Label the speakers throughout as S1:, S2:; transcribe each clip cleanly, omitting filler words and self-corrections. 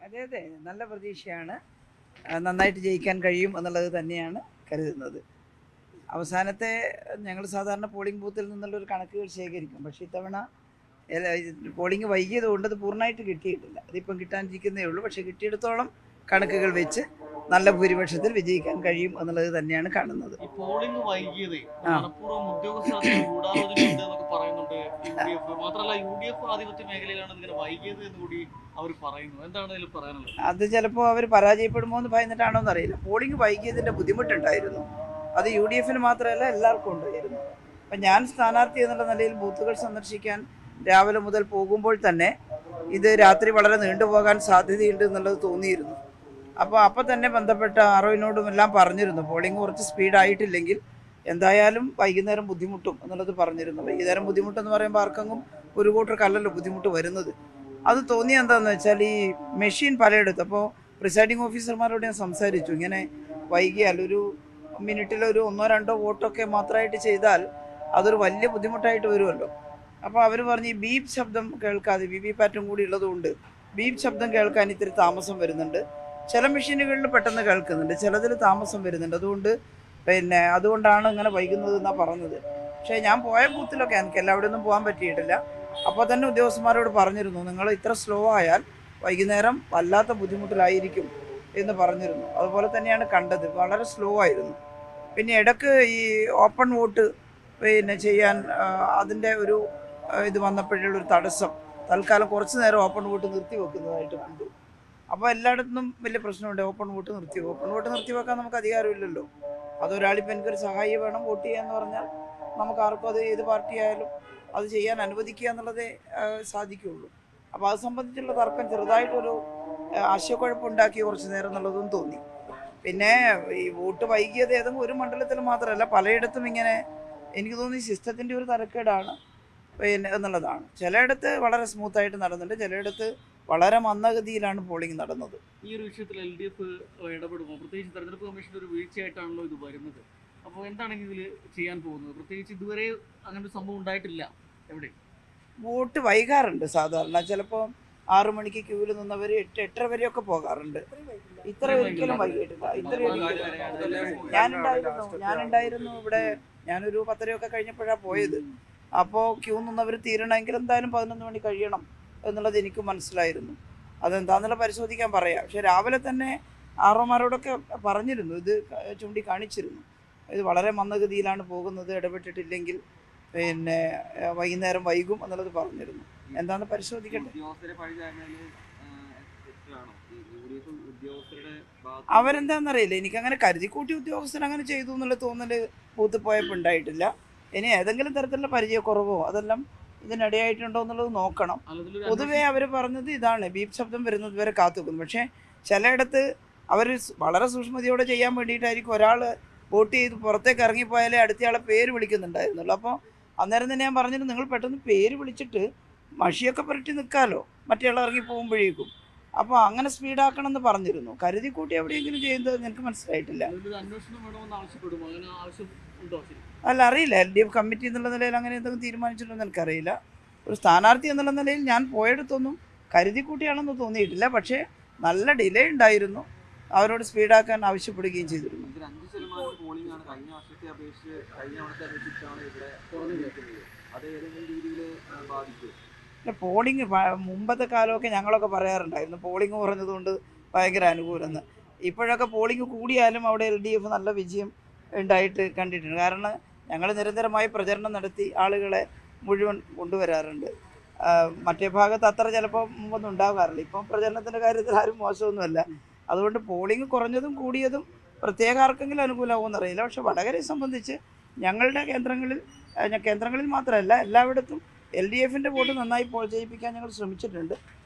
S1: അതെ അതെ, നല്ല പ്രതീക്ഷയാണ്. നന്നായിട്ട് ജയിക്കാൻ കഴിയും എന്നുള്ളത് തന്നെയാണ് കരുതുന്നത്. അവസാനത്തെ ഞങ്ങൾ സാധാരണ പോളിംഗ് ബൂത്തിൽ നിന്നുള്ളൊരു കണക്കുകൾ ശേഖരിക്കും. പക്ഷേ ഇത്തവണ പോളിംഗ് വൈകിയത് കൊണ്ട് അത് പൂർണ്ണമായിട്ട് കിട്ടിയിട്ടില്ല. അതിപ്പം കിട്ടാനിരിക്കുന്നേ ഉള്ളൂ. പക്ഷേ കിട്ടിയിടത്തോളം കണക്കുകൾ വെച്ച് നല്ല ഭൂരിപക്ഷത്തിൽ വിജയിക്കാൻ കഴിയും എന്നുള്ളത് തന്നെയാണ് കാണുന്നത്.
S2: ഈ പോളിംഗ് വൈകിയത്
S1: ആ
S2: മനഃപൂർവ്വം ഉദ്യോഗസ്ഥർ ഗൂഢാലോചനയുണ്ട് എന്നൊക്കെ പറയുന്നുണ്ട് UDF. മാത്രമല്ല UDF ആധിപത്യ മേഖലയിലാണ് ഇതിങ്ങനെ വൈകിയത് എന്ന് കൂടി അവർ പറയുന്നു. എന്താണ് ഇതിൽ പറയാനുള്ളത്?
S1: അത് ചിലപ്പോൾ അവർ പരാജയപ്പെടുമോ എന്ന് ഭയന്നിട്ടാണോ എന്നറിയില്ല. പോളിംഗ് വൈകിയതിൻ്റെ ബുദ്ധിമുട്ടുണ്ടായിരുന്നു. അത് UDF മാത്രമല്ല, എല്ലാവർക്കും ഉണ്ടായിരുന്നു. അപ്പം ഞാൻ സ്ഥാനാർത്ഥി എന്നുള്ള നിലയിൽ ബൂത്തുകൾ സന്ദർശിക്കാൻ രാവിലെ മുതൽ പോകുമ്പോൾ തന്നെ ഇത് രാത്രി വളരെ നീണ്ടുപോകാൻ സാധ്യതയുണ്ട് എന്നുള്ളത് തോന്നിയിരുന്നു. അപ്പോൾ തന്നെ ബന്ധപ്പെട്ട ആർഒയോടും എല്ലാം പറഞ്ഞിരുന്നു, പോളിംഗ് കുറച്ച് സ്പീഡായിട്ടില്ലെങ്കിൽ എന്തായാലും വൈകുന്നേരം ബുദ്ധിമുട്ടും എന്നുള്ളത് പറഞ്ഞിരുന്നു. വൈകുന്നേരം ബുദ്ധിമുട്ടെന്ന് പറയുമ്പോൾ ആർക്കെങ്കിലും ഒരു കൂട്ടർക്കല്ലല്ലോ ബുദ്ധിമുട്ട് വരുന്നത്. അത് തോന്നിയ എന്താണെന്ന് വെച്ചാൽ ഈ മെഷീൻ പലയിടത്തും, അപ്പോൾ പ്രിസൈഡിങ് ഓഫീസർമാരോട് ഞാൻ സംസാരിച്ചു, ഇങ്ങനെ വൈകിയാൽ ഒരു മിനിറ്റിലൊരു 1-2 വോട്ടൊക്കെ മാത്രമായിട്ട് ചെയ്താൽ അതൊരു വലിയ ബുദ്ധിമുട്ടായിട്ട് വരുമല്ലോ. അപ്പോൾ അവർ പറഞ്ഞ് ഈ ബീപ്പ് ശബ്ദം കേൾക്കാതെ, VVPAT കൂടി ഉള്ളതുകൊണ്ട് ബീപ്പ് ശബ്ദം കേൾക്കാൻ ഇത്തിരി താമസം വരുന്നുണ്ട്. ചില മെഷീനുകളിൽ പെട്ടെന്ന് കേൾക്കുന്നുണ്ട്, ചിലതിൽ താമസം വരുന്നുണ്ട്. അതുകൊണ്ടാണ് ഇങ്ങനെ വൈകുന്നത് എന്നാണ് പറഞ്ഞത്. പക്ഷേ ഞാൻ പോയ ബൂത്തിലൊക്കെ എനിക്ക് എല്ലാവിടെയൊന്നും പോകാൻ പറ്റിയിട്ടില്ല. അപ്പോൾ തന്നെ ഉദ്യോഗസ്ഥന്മാരോട് പറഞ്ഞിരുന്നു, നിങ്ങൾ ഇത്ര സ്ലോ ആയാൽ വൈകുന്നേരം വല്ലാത്ത ബുദ്ധിമുട്ടിലായിരിക്കും എന്ന് പറഞ്ഞിരുന്നു. അതുപോലെ തന്നെയാണ് കണ്ടത്, വളരെ സ്ലോ ആയിരുന്നു. പിന്നെ ഇടയ്ക്ക് ഈ ഓപ്പൺ വോട്ട് ചെയ്യാൻ അതിൻ്റെ ഒരു ഇത് വന്നപ്പോഴുള്ളൊരു തടസ്സം, തൽക്കാലം കുറച്ച് നേരം ഓപ്പൺ വോട്ട് നിർത്തി വെക്കുന്നതായിട്ട് കണ്ടു. അപ്പോൾ എല്ലായിടത്തും വലിയ പ്രശ്നമുണ്ട്, ഓപ്പൺ വോട്ട് നിർത്തിവെക്കാൻ നമുക്ക് അധികാരമില്ലല്ലോ. അതൊരാളിപ്പോൾ എനിക്കൊരു സഹായി വേണം വോട്ട് ചെയ്യാന്ന് പറഞ്ഞാൽ നമുക്ക് ആർക്കും അത് ഏത് പാർട്ടി ആയാലും അത് ചെയ്യാൻ അനുവദിക്കുക എന്നുള്ളതേ സാധിക്കുകയുള്ളൂ. അപ്പോൾ അത് സംബന്ധിച്ചുള്ള തർക്കം ചെറുതായിട്ടൊരു ആശയക്കുഴപ്പമുണ്ടാക്കി കുറച്ച് നേരം എന്നുള്ളതും തോന്നി. പിന്നെ ഈ വോട്ട് വൈകിയത് ഏതെങ്കിലും ഒരു മണ്ഡലത്തിൽ മാത്രമല്ല, പലയിടത്തും ഇങ്ങനെ എനിക്ക് തോന്നി സിസ്റ്റത്തിൻ്റെ ഒരു തരക്കേടാണ് എന്നുള്ളതാണ്. ചിലയിടത്ത് വളരെ സ്മൂത്തായിട്ട് നടന്നിട്ടുണ്ട്, ചിലയിടത്ത് വളരെ മന്ദഗതിയിലാണ് പോളിംഗ് നടന്നത്.
S2: ഈ ഒരു വിഷയത്തിൽ LDF ഇടപെടുമോ? പ്രത്യേകിച്ച് തെരഞ്ഞെടുപ്പ് കമ്മീഷൻ്റെ ഒരു വീഴ്ചയായിട്ടാണല്ലോ ഇത് വരുന്നത്. അപ്പോൾ എന്താണ് ഇതിൽ ചെയ്യാൻ പോകുന്നത്? പ്രത്യേകിച്ച് ഇതുവരെ അങ്ങനെ ഒരു സംഭവം ഉണ്ടായിട്ടില്ല എവിടെ.
S1: വോട്ട് വൈകാറുണ്ട് സാധാരണ, ചിലപ്പോൾ 6 മണിക്ക് ക്യൂവിൽ നിന്നവർ 8-8:30 വരെയൊക്കെ പോകാറുണ്ട്. ഇത്ര ഒരിക്കലും വൈകിട്ടില്ല. ഞാനുണ്ടായിരുന്നു ഇവിടെ. ഞാനൊരു 10:30 കഴിഞ്ഞപ്പോഴാണ് പോയത്. അപ്പോൾ ക്യൂ നിന്നവർ തീരണമെങ്കിൽ എന്തായാലും 11 മണി കഴിയണം എന്നുള്ളത് എനിക്ക് മനസ്സിലായിരുന്നു. അതെന്താണെന്നുള്ള പരിശോധിക്കാൻ പറയാം. പക്ഷെ രാവിലെ തന്നെ ആർഒമാരോടൊക്കെ പറഞ്ഞിരുന്നു, ഇത് ചൂണ്ടിക്കാണിച്ചിരുന്നു, ഇത് വളരെ മന്ദഗതിയിലാണ് പോകുന്നത്, ഇടപെട്ടിട്ടില്ലെങ്കിൽ വൈകുന്നേരം വൈകും എന്നുള്ളത് പറഞ്ഞിരുന്നു. എന്താണെന്ന് പരിശോധിക്കട്ടെ. അവരെന്താണെന്നറിയില്ല, എനിക്കങ്ങനെ കരുതിക്കൂട്ടി ഉദ്യോഗസ്ഥരങ്ങനെ ചെയ്തു എന്നുള്ള തോന്നൽ ബൂത്ത് പോയപ്പോൾ ഉണ്ടായിട്ടില്ല. ഇനി ഏതെങ്കിലും തരത്തിലുള്ള പരിചയക്കുറവോ അതെല്ലാം ഇതിനിടയായിട്ടുണ്ടോ എന്നുള്ളത് നോക്കണം. പൊതുവേ അവർ പറഞ്ഞത് ഇതാണ്, ബീപ്പ് ശബ്ദം വരുന്നത് വരെ കാത്തുവെക്കുന്നു. പക്ഷേ ചിലയിടത്ത് അവർ വളരെ സൂക്ഷ്മതയോടെ ചെയ്യാൻ വേണ്ടിയിട്ടായിരിക്കും ഒരാൾ വോട്ട് ചെയ്ത് പുറത്തേക്ക് ഇറങ്ങിപ്പോയാലേ അടുത്തയാളെ പേര് വിളിക്കുന്നുണ്ടായിരുന്നുള്ളൂ. അപ്പോൾ അന്നേരം തന്നെ ഞാൻ പറഞ്ഞിട്ട്, നിങ്ങൾ പെട്ടെന്ന് പേര് വിളിച്ചിട്ട് മഷിയൊക്കെ പുരട്ടി നിൽക്കാമല്ലോ മറ്റേ ആൾ ഇറങ്ങി പോകുമ്പോഴേക്കും. അപ്പോൾ അങ്ങനെ സ്പീഡാക്കണം എന്ന് പറഞ്ഞിരുന്നു. കരുതിക്കൂട്ടി എവിടെയെങ്കിലും ചെയ്യുന്നത് എനിക്ക് മനസ്സിലായിട്ടില്ല. അല്ല, അറിയില്ല. LDF കമ്മിറ്റി എന്നുള്ള നിലയിൽ അങ്ങനെ എന്തെങ്കിലും തീരുമാനിച്ചിട്ടുണ്ടെന്ന് എനിക്കറിയില്ല. ഒരു സ്ഥാനാർത്ഥി എന്നുള്ള നിലയിൽ ഞാൻ പോയെടുത്തൊന്നും കരുതിക്കൂട്ടിയാണെന്ന് തോന്നിയിട്ടില്ല. പക്ഷേ നല്ല ഡിലേ ഉണ്ടായിരുന്നു, അവരോട് സ്പീഡാക്കാൻ ആവശ്യപ്പെടുകയും ചെയ്തിരുന്നു. പോളിംഗ് മുമ്പത്തെ കാലമൊക്കെ ഞങ്ങളൊക്കെ പറയാറുണ്ടായിരുന്നു, പോളിംഗ് കുറഞ്ഞതുകൊണ്ട് ഭയങ്കര അനുകൂലമെന്ന്. ഇപ്പോഴൊക്കെ പോളിംഗ് കൂടിയാലും അവിടെ LDF നല്ല വിജയം ഉണ്ടായിട്ട് കണ്ടിട്ടുണ്ട്. കാരണം ഞങ്ങൾ നിരന്തരമായി പ്രചരണം നടത്തി ആളുകളെ മുഴുവൻ കൊണ്ടുവരാറുണ്ട്. മറ്റേ ഭാഗത്ത് അത്ര ചിലപ്പോൾ മുമ്പൊന്നും ഉണ്ടാകാറില്ല. ഇപ്പം പ്രചരണത്തിൻ്റെ കാര്യത്തിൽ ആരും മോശമൊന്നുമല്ല. അതുകൊണ്ട് പോളിംഗ് കുറഞ്ഞതും കൂടിയതും പ്രത്യേക ആർക്കെങ്കിലും അനുകൂലമാകുമെന്ന് അറിയില്ല. പക്ഷേ വടകരയെ സംബന്ധിച്ച് ഞങ്ങളുടെ കേന്ദ്രങ്ങളിൽ മാത്രമല്ല എല്ലായിടത്തും LDFൻ്റെ വോട്ട് നന്നായി ചെയ്യിപ്പിക്കാൻ ഞങ്ങൾ ശ്രമിച്ചിട്ടുണ്ട്.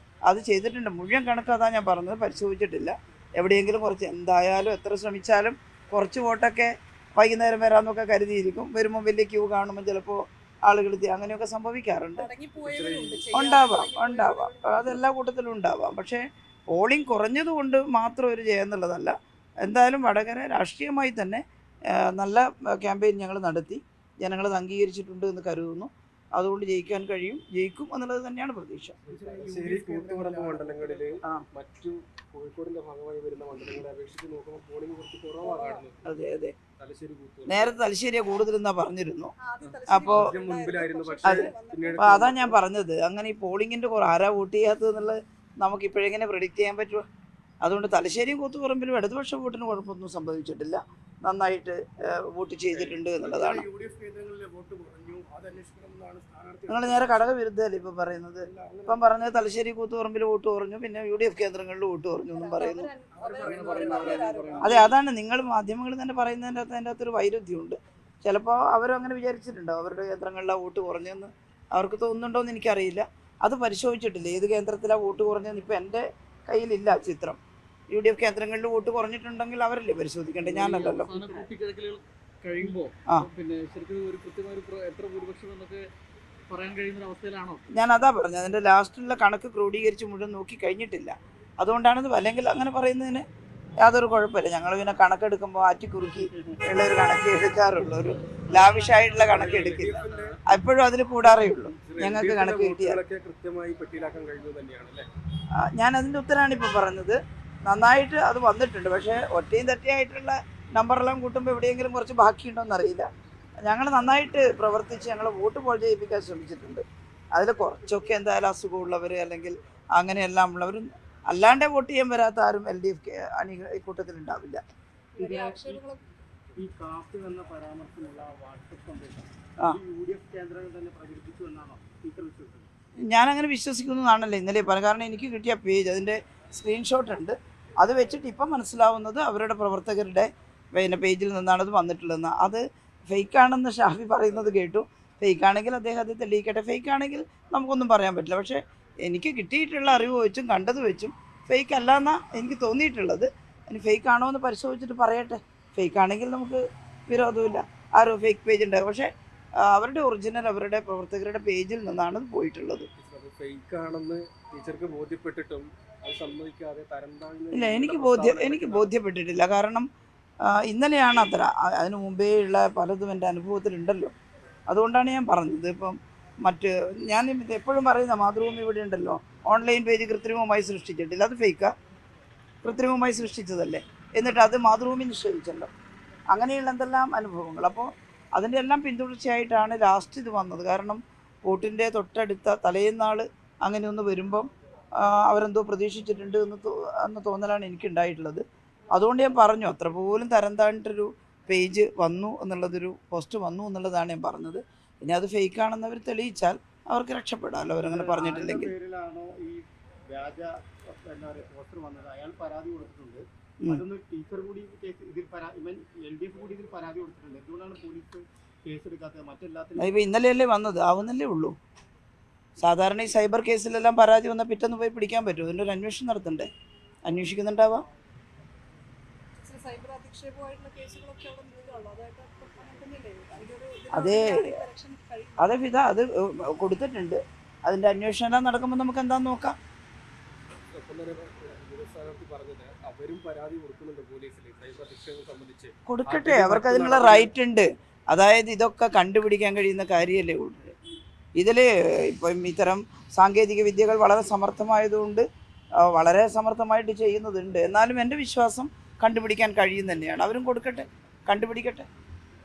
S1: അത് ചെയ്തിട്ടുണ്ട്. മുഴുവൻ കണക്ക് അതാണ് ഞാൻ പറഞ്ഞത്, പരിശോധിച്ചിട്ടില്ല. എവിടെയെങ്കിലും കുറച്ച്, എന്തായാലും എത്ര ശ്രമിച്ചാലും കുറച്ച് വോട്ടൊക്കെ വൈകുന്നേരം വരാമെന്നൊക്കെ കരുതിയിരിക്കും. വരുമ്പോൾ വലിയ ക്യൂ കാണുമ്പോൾ ചിലപ്പോൾ ആളുകൾ അങ്ങനെയൊക്കെ സംഭവിക്കാറുണ്ട്. ഉണ്ടാവാം, അതെല്ലാ കൂട്ടത്തിലും ഉണ്ടാവാം. പക്ഷേ പോളിംഗ് കുറഞ്ഞതുകൊണ്ട് മാത്രം ഒരു ജയം എന്നുള്ളതല്ല. എന്തായാലും വടകര രാഷ്ട്രീയമായി തന്നെ നല്ല ക്യാമ്പയിൻ ഞങ്ങൾ നടത്തി, ജനങ്ങളത് അംഗീകരിച്ചിട്ടുണ്ട് എന്ന് കരുതുന്നു. അതുകൊണ്ട് ജയിക്കാൻ കഴിയും, ജയിക്കും എന്നുള്ളത് തന്നെയാണ് പ്രതീക്ഷ.
S3: കൂത്തുപറമ്പ് മണ്ഡലങ്ങളിൽ
S1: ആ.
S3: മറ്റു കോഴിക്കോടിന്റെ ഭാഗമായി വരുന്ന മണ്ഡലങ്ങളെ അപേക്ഷിച്ച് നോക്കുമ്പോൾ പോളിംഗ് കുറച്ച് കുറവാണ് കാണുന്നത്.
S1: അതെ അതെ,
S3: തലശ്ശേരി കൂത്തുപറമ്പ്
S1: നേരത്തെ തലശ്ശേരിയെ കൂടുതലെന്നാ പറഞ്ഞിരുന്നു. അപ്പോൾ
S3: ആദ്യം മുൻപിലായിരുന്നു, പക്ഷേ
S1: അതെ,
S3: പിന്നീട്
S1: അപ്പോൾ അതാ ഞാൻ പറഞ്ഞത്, അങ്ങനെ ഈ പോളിങ്ങിൻ്റെ ആരാ വോട്ട് ചെയ്യാത്തതെന്നുള്ളത് നമുക്ക് ഇപ്പോഴെങ്ങനെ പ്രെഡിക്റ്റ് ചെയ്യാൻ പറ്റുമോ? അതുകൊണ്ട് തലശ്ശേരിയും കൂത്തുപറമ്പിലും ഇടതുപക്ഷ വോട്ടിന് കുഴപ്പമൊന്നും സംഭവിച്ചിട്ടില്ല, നന്നായിട്ട് വോട്ട് ചെയ്തിട്ടുണ്ട് എന്നുള്ളതാണ്. നിങ്ങൾ നേരെ ഘടകവിരുദ്ധമല്ലേ ഇപ്പം പറയുന്നത്? ഇപ്പം പറഞ്ഞത് തലശ്ശേരി കൂത്തുപറമ്പിൽ വോട്ട് കുറഞ്ഞു, പിന്നെ UDF കേന്ദ്രങ്ങളിൽ വോട്ട് കുറഞ്ഞു എന്നും പറയുന്നു. അതെ, അതാണ് നിങ്ങൾ മാധ്യമങ്ങൾ തന്നെ പറയുന്നതിൻ്റെ അകത്തൊരു വൈരുദ്ധ്യമുണ്ട്. ചിലപ്പോൾ അവരങ്ങനെ വിചാരിച്ചിട്ടുണ്ടാവും അവരുടെ കേന്ദ്രങ്ങളിലെ വോട്ട് കുറഞ്ഞെന്ന് അവർക്ക് തോന്നുന്നുണ്ടോ എന്ന് എനിക്കറിയില്ല. അത് പരിശോധിച്ചിട്ടില്ല ഏത് കേന്ദ്രത്തിലാണ് വോട്ട് കുറഞ്ഞതെന്ന്. ഇപ്പം എൻ്റെ കയ്യിലില്ല ചിത്രം. UDF കേന്ദ്രങ്ങളിൽ വോട്ട് കുറഞ്ഞിട്ടുണ്ടെങ്കിൽ അവരല്ലേ പരിശോധിക്കേണ്ടത്, ഞാനല്ലല്ലോ.
S2: കഴിയുമ്പോൾ പിന്നെ ശരിക്കും ഒരു കൃത്യമായ എത്ര ഭൂരിപക്ഷം എന്നൊക്കെ പറയാൻ കഴിയുന്ന അവസ്ഥയിലാണോ?
S1: ഞാൻ അതാ പറഞ്ഞത്, അതിൻ്റെ ലാസ്റ്റിലുള്ള കണക്ക് ക്രോഡീകരിച്ച് മുഴുവൻ നോക്കി കഴിഞ്ഞിട്ടില്ല. അതുകൊണ്ടാണിത്. അല്ലെങ്കിൽ അങ്ങനെ പറയുന്നതിന് യാതൊരു കുഴപ്പമില്ല. ഞങ്ങൾ പിന്നെ കണക്കെടുക്കുമ്പോൾ ആറ്റിക്കുറുക്കി ഉള്ളൊരു കണക്ക് എടുക്കാറുള്ളൂ, ഒരു ലാവിഷായിട്ടുള്ള കണക്ക് എടുക്കില്ല. എപ്പോഴും അതിൽ കൂടാറേ ഉള്ളൂ ഞങ്ങൾക്ക് കണക്ക് കിട്ടിയാൽ.
S3: കൃത്യമായി പെട്ടിയിലാക്കാൻ കഴിയുന്നത് തന്നെയാണ്.
S1: ഞാൻ അതിൻ്റെ ഉത്തരമാണ് ഇപ്പോൾ പറഞ്ഞത്. നന്നായിട്ട് അത് വന്നിട്ടുണ്ട്, പക്ഷേ ഒറ്റയും തെറ്റിയായിട്ടുള്ള നമ്പറെല്ലാം കൂട്ടുമ്പോൾ എവിടെയെങ്കിലും കുറച്ച് ബാക്കിയുണ്ടോയെന്ന് അറിയില്ല. ഞങ്ങൾ നന്നായിട്ട് പ്രവർത്തിച്ച് ഞങ്ങൾ വോട്ട് പോൾ ചെയ്യിപ്പിക്കാൻ ശ്രമിച്ചിട്ടുണ്ട്. അതിൽ കുറച്ചൊക്കെ എന്തായാലും അസുഖമുള്ളവർ അല്ലെങ്കിൽ അങ്ങനെയെല്ലാം ഉള്ളവർ, അല്ലാണ്ട് വോട്ട് ചെയ്യാൻ വരാത്ത ആരും LDF ഈ കൂട്ടത്തിലുണ്ടാവില്ല.
S3: ഈ കാപ്പ് എന്ന പരാമർശമുള്ള വാട്സപ്പ് സന്ദേശം UDF കേന്ദ്രങ്ങൾ തന്നെ പ്രചരിപ്പിച്ചു എന്നാണോ ടീച്ചർ വിശ്വസിക്കുന്നത്?
S1: ഞാനങ്ങനെ വിശ്വസിക്കുന്നതാണല്ലോ ഇന്നലെ പറഞ്ഞത്. കാരണം എനിക്ക് കിട്ടിയ പേജ്, അതിൻ്റെ സ്ക്രീൻഷോട്ട് ഉണ്ട്. അത് വെച്ചിട്ട് ഇപ്പം മനസ്സിലാവുന്നത് അവരുടെ പ്രവർത്തകരുടെ പേജിൽ നിന്നാണ് അത് വന്നിട്ടുള്ളതെന്ന്. അത് ഫേക്കാണെന്ന് ഷാഫി പറയുന്നത് കേട്ടു. ഫേക്കാണെങ്കിൽ അദ്ദേഹം അത് തെളിയിക്കട്ടെ. ഫേക്കാണെങ്കിൽ നമുക്കൊന്നും പറയാൻ പറ്റില്ല. പക്ഷേ എനിക്ക് കിട്ടിയിട്ടുള്ള അറിവ് വെച്ചും കണ്ടത് വെച്ചും ഫേക്ക് അല്ല എന്നാണ് എനിക്ക് തോന്നിയിട്ടുള്ളത്. ഇനി ഫേക്ക് ആണോ എന്ന് പരിശോധിച്ചിട്ട് പറയട്ടെ. ഫേക്കാണെങ്കിൽ നമുക്ക് വിരോധമില്ല, ആരോ ഫേക്ക് പേജ് ഉണ്ട്. പക്ഷേ അവരുടെ ഒറിജിനൽ അവരുടെ പ്രവർത്തകരുടെ പേജിൽ നിന്നാണ് ഇത് പോയിട്ടുള്ളത്.
S3: ഫേക്കാണെന്ന് ടീച്ചർക്ക് ബോധ്യപ്പെട്ടിട്ടും അത് സമ്മതിക്കാതെ
S1: ഇല്ല, എനിക്ക് ബോധ്യപ്പെട്ടിട്ടില്ല. കാരണം ഇന്നലെയാണ് അത്ര, അതിന് മുമ്പേ ഉള്ള പലതും എൻ്റെ അനുഭവത്തിലുണ്ടല്ലോ. അതുകൊണ്ടാണ് ഞാൻ പറഞ്ഞത്. ഇപ്പം ഞാൻ എപ്പോഴും പറയുന്ന മാതൃഭൂമി ഇവിടെ ഉണ്ടല്ലോ, ഓൺലൈൻ പേജ് കൃത്രിമമായി സൃഷ്ടിച്ചിട്ടില്ല. അത് ഫേക്കാ, കൃത്രിമമായി സൃഷ്ടിച്ചതല്ലേ. എന്നിട്ട് അത് മാതൃഭൂമി നിഷേധിച്ചല്ലോ. അങ്ങനെയുള്ള എന്തെല്ലാം അനുഭവങ്ങൾ. അപ്പോൾ അതിൻ്റെ എല്ലാം പിന്തുടർച്ചയായിട്ടാണ് ലാസ്റ്റ് ഇത് വന്നത്. കാരണം വോട്ടിൻ്റെ തൊട്ടടുത്ത തലേന്നാൾ അങ്ങനെയൊന്ന് വരുമ്പം അവരെന്തോ പ്രതീക്ഷിച്ചിട്ടുണ്ട് എന്ന് തോന്നലാണ് എനിക്കുണ്ടായിട്ടുള്ളത്. അതുകൊണ്ട് ഞാൻ പറഞ്ഞു, അത്ര പോലും തരം താഴ്ന്നിട്ടൊരു പേജ് വന്നു എന്നുള്ളതൊരു പോസ്റ്റ് വന്നു എന്നുള്ളതാണ് ഞാൻ പറഞ്ഞത്. ഇനി അത് ഫേക്കാണെന്ന് അവർ തെളിയിച്ചാൽ അവർക്ക് രക്ഷപ്പെടാമല്ലോ, അവരങ്ങനെ പറഞ്ഞിട്ടില്ലെങ്കിൽ. ഇപ്പം ഇന്നലെയല്ലേ വന്നത്, ആവുന്നല്ലേ ഉള്ളൂ. സാധാരണ ഈ സൈബർ കേസിലെല്ലാം പരാതി വന്നാൽ പിറ്റേന്ന് പോയി പിടിക്കാൻ പറ്റുമോ? അതിൻ്റെ ഒരു അന്വേഷണം നടത്തണ്ടേ? അന്വേഷിക്കുന്നുണ്ടാവാം. അതെ ഫിദ, അത് കൊടുത്തിട്ടുണ്ട്. അതിൻ്റെ അന്വേഷണം നടക്കുമ്പോൾ നമുക്ക് എന്താണെന്ന് നോക്കാം. കൊടുക്കട്ടെ, അവർക്ക് അതിനുള്ള റൈറ്റ് ഉണ്ട്. അതായത് ഇതൊക്കെ കണ്ടുപിടിക്കാൻ കഴിയുന്ന കാര്യമല്ലേ ഉള്ളൂ. ഇതിൽ ഇപ്പം ഇത്തരം സാങ്കേതിക വിദ്യകൾ വളരെ സമർത്ഥമായതുകൊണ്ട് വളരെ സമർത്ഥമായിട്ട് ചെയ്യുന്നതുണ്ട്. എന്നാലും എൻ്റെ വിശ്വാസം കണ്ടുപിടിക്കാൻ കഴിയും തന്നെയാണ്. അവരും കൊടുക്കട്ടെ, കണ്ടുപിടിക്കട്ടെ.